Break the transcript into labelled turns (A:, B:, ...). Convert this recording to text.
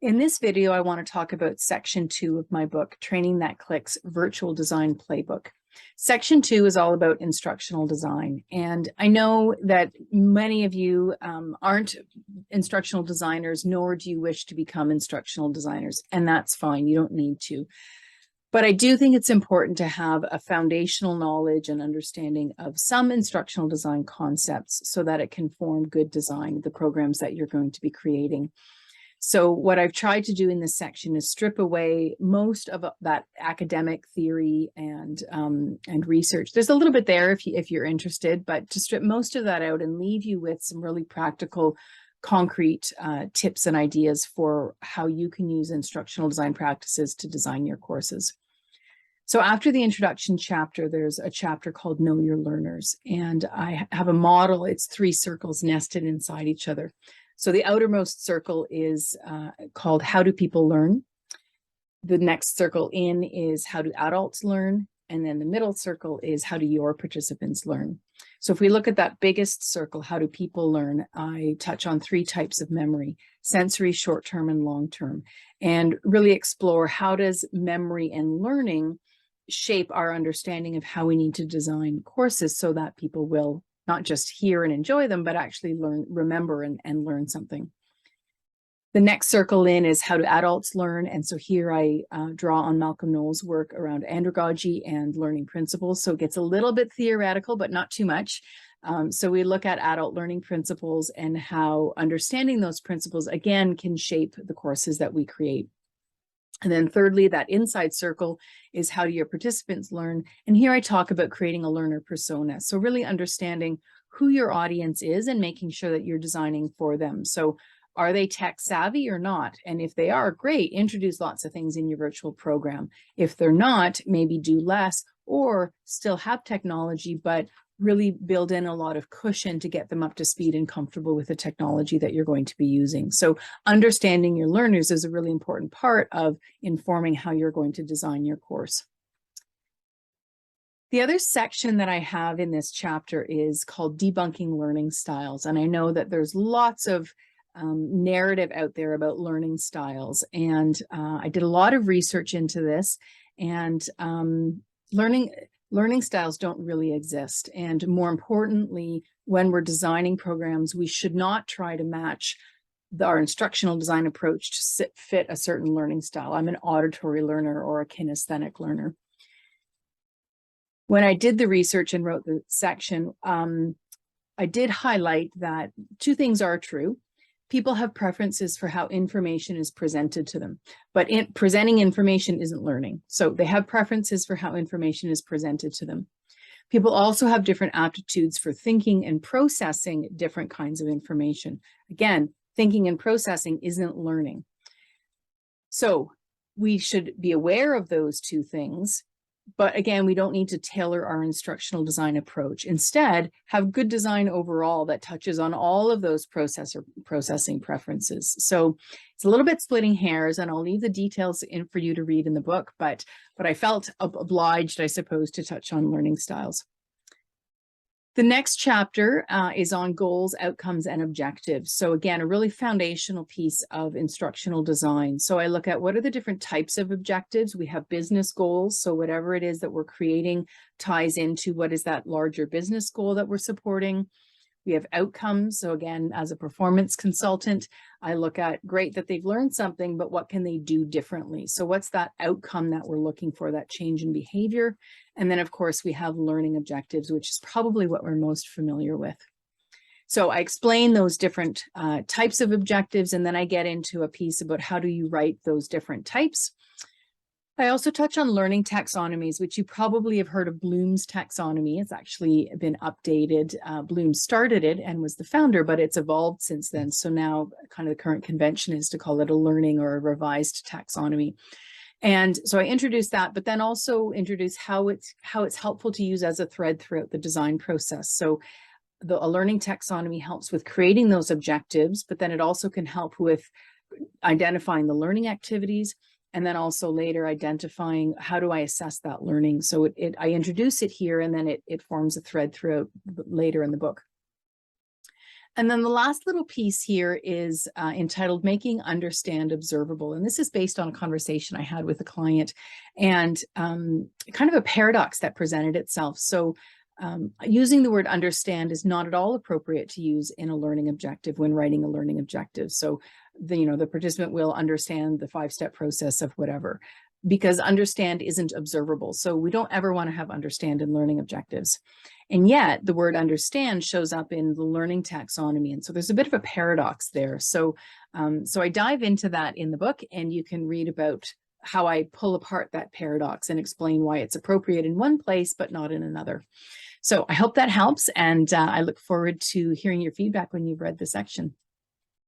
A: In this video, I want to talk about section 2 of my book, Training That Clicks Virtual Design Playbook. Section 2 is all about instructional design. And I know that many of you aren't instructional designers, nor do you wish to become instructional designers. And that's fine. You don't need to. But I do think it's important to have a foundational knowledge and understanding of some instructional design concepts so that it can form good design, the programs that you're going to be creating. So what I've tried to do in this section is strip away most of that academic theory and research. There's a little bit there if you're interested, but to strip most of that out and leave you with some really practical, concrete tips and ideas for how you can use instructional design practices to design your courses. So after the introduction chapter, there's a chapter called Know Your Learners, and I have a model. It's 3 circles nested inside each other. So the outermost circle is called How Do People Learn? The next circle in is How Do Adults Learn? And then the middle circle is How Do Your Participants Learn? So if we look at that biggest circle, How Do People Learn? I touch on 3 types of memory: sensory, short-term, and long-term, and really explore how does memory and learning shape our understanding of how we need to design courses so that people will not just hear and enjoy them, but actually learn, remember, and learn something. The next circle in is How Do Adults Learn? And so here I draw on Malcolm Knowles' work around andragogy and learning principles. So it gets a little bit theoretical, but not too much. So we look at adult learning principles and how understanding those principles, again, can shape the courses that we create. And then thirdly, that inside circle is How Do Your Participants Learn? And here I talk about creating a learner persona. So really understanding who your audience is and making sure that you're designing for them. So are they tech savvy or not? And if they are, great, introduce lots of things in your virtual program. If they're not, maybe do less or still have technology, but really build in a lot of cushion to get them up to speed and comfortable with the technology that you're going to be using. So understanding your learners is a really important part of informing how you're going to design your course. The other section that I have in this chapter is called Debunking Learning Styles. And I know that there's lots of narrative out there about learning styles. And I did a lot of research into this, and learning styles don't really exist. And more importantly, when we're designing programs, we should not try to match our instructional design approach to fit a certain learning style. I'm an auditory learner or a kinesthetic learner. When I did the research and wrote the section, I did highlight that 2 things are true. People have preferences for how information is presented to them, but presenting information isn't learning. So they have preferences for how information is presented to them. People also have different aptitudes for thinking and processing different kinds of information. Again, thinking and processing isn't learning. So we should be aware of those 2 things. But again, we don't need to tailor our instructional design approach. Instead, have good design overall that touches on all of those processing preferences. So it's a little bit splitting hairs, and I'll leave the details in for you to read in the book, but I felt obliged, I suppose, to touch on learning styles. The next chapter is on goals, outcomes, and objectives. So again, a really foundational piece of instructional design. So I look at what are the different types of objectives. We have business goals. So whatever it is that we're creating ties into what is that larger business goal that we're supporting. We have outcomes. So again, as a performance consultant, I look at, great that they've learned something, but what can they do differently? So what's that outcome that we're looking for, that change in behavior? And then of course we have learning objectives, which is probably what we're most familiar with. So I explain those different types of objectives, and then I get into a piece about how do you write those different types. I also touch on learning taxonomies, which you probably have heard of Bloom's taxonomy. It's actually been updated. Bloom started it and was the founder, but it's evolved since then. So now kind of the current convention is to call it a learning or a revised taxonomy. And so I introduced that, but then also introduce how it's helpful to use as a thread throughout the design process. So a learning taxonomy helps with creating those objectives, but then it also can help with identifying the learning activities, and then also later identifying how do I assess that learning. So I introduce it here, and then it forms a thread throughout later in the book. And then the last little piece here is entitled Making Understand Observable. And this is based on a conversation I had with a client and kind of a paradox that presented itself. So using the word understand is not at all appropriate to use in a learning objective when writing a learning objective. So the participant will understand the 5-step process of whatever, because understand isn't observable. So we don't ever want to have understand in learning objectives. And yet the word understand shows up in the learning taxonomy. And so there's a bit of a paradox there. So I dive into that in the book, and you can read about how I pull apart that paradox and explain why it's appropriate in one place, but not in another. So I hope that helps. And I look forward to hearing your feedback when you've read the section.